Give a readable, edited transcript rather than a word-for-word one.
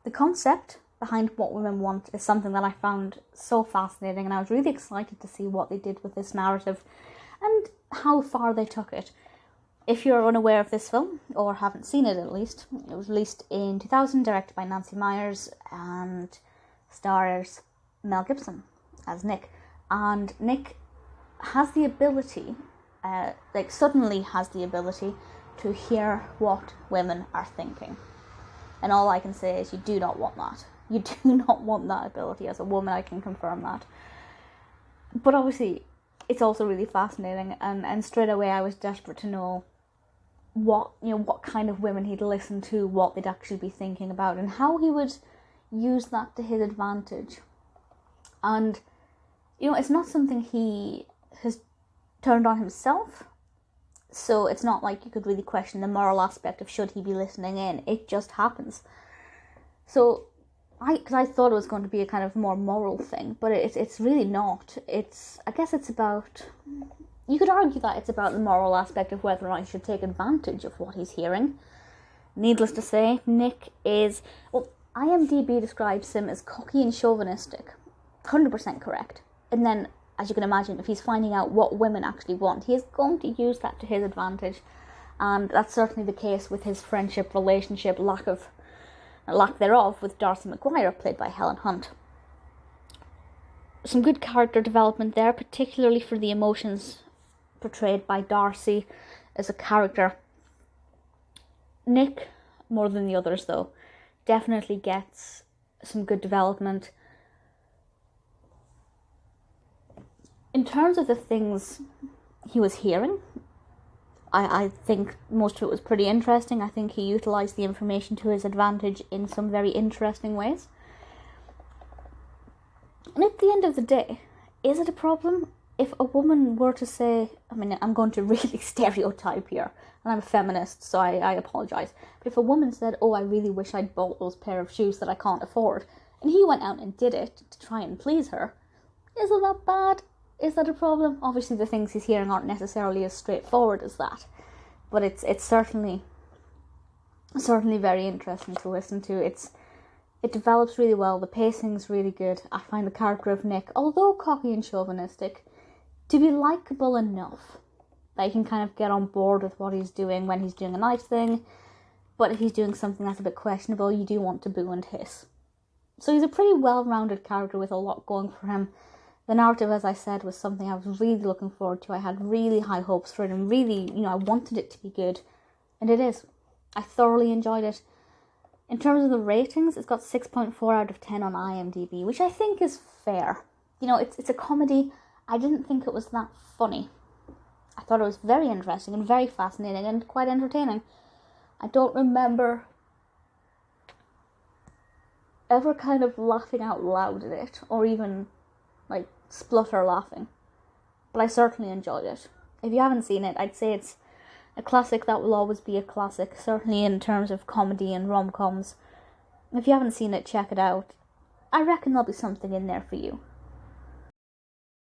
the concept behind what women want is something that I found so fascinating, and I was really excited to see what they did with this narrative and how far they took it. If you're unaware of this film, or haven't seen it at least, it was released in 2000, directed by Nancy Meyers, and stars Mel Gibson as Nick. And Nick has the ability, suddenly has the ability to hear what women are thinking. And all I can say is you do not want that. You do not want that ability. As a woman, I can confirm that. But obviously, it's also really fascinating, and straight away I was desperate to know what kind of women he'd listen to, what they'd actually be thinking about, and how he would use that to his advantage. And, it's not something he has turned on himself, so it's not like you could really question the moral aspect of should he be listening in. It just happens. So, because I thought it was going to be a kind of more moral thing, but it's really not. I guess it's about... You could argue that it's about the moral aspect of whether or not he should take advantage of what he's hearing. Needless to say, Nick is... Well, IMDb describes him as cocky and chauvinistic. 100% correct. And then, as you can imagine, if he's finding out what women actually want, he is going to use that to his advantage. And that's certainly the case with his friendship, relationship, lack thereof, with Darcy Maguire, played by Helen Hunt. Some good character development there, particularly for the emotions portrayed by Darcy as a character. Nick, more than the others though, definitely gets some good development. In terms of the things he was hearing, I think most of it was pretty interesting. I think he utilised the information to his advantage in some very interesting ways. And at the end of the day, is it a problem if a woman were to say, I'm going to really stereotype here, and I'm a feminist, so I apologise, but if a woman said, I really wish I'd bought those pair of shoes that I can't afford, and he went out and did it to try and please her, isn't that bad? Is that a problem? Obviously the things he's hearing aren't necessarily as straightforward as that, but it's certainly very interesting to listen to. It develops really well, the pacing's really good. I find the character of Nick, although cocky and chauvinistic, to be likeable enough that you can kind of get on board with what he's doing when he's doing a nice thing, but if he's doing something that's a bit questionable, you do want to boo and hiss. So he's a pretty well-rounded character with a lot going for him. The narrative, as I said, was something I was really looking forward to. I had really high hopes for it, and really, I wanted it to be good, and it is. I thoroughly enjoyed it. In terms of the ratings, it's got 6.4 out of 10 on IMDb, which I think is fair. It's a comedy. I didn't think it was that funny. I thought it was very interesting and very fascinating and quite entertaining. I don't remember ever kind of laughing out loud at it, or even splutter laughing. But I certainly enjoyed it. If you haven't seen it, I'd say it's a classic that will always be a classic, certainly in terms of comedy and rom-coms. If you haven't seen it, check it out. I reckon there'll be something in there for you.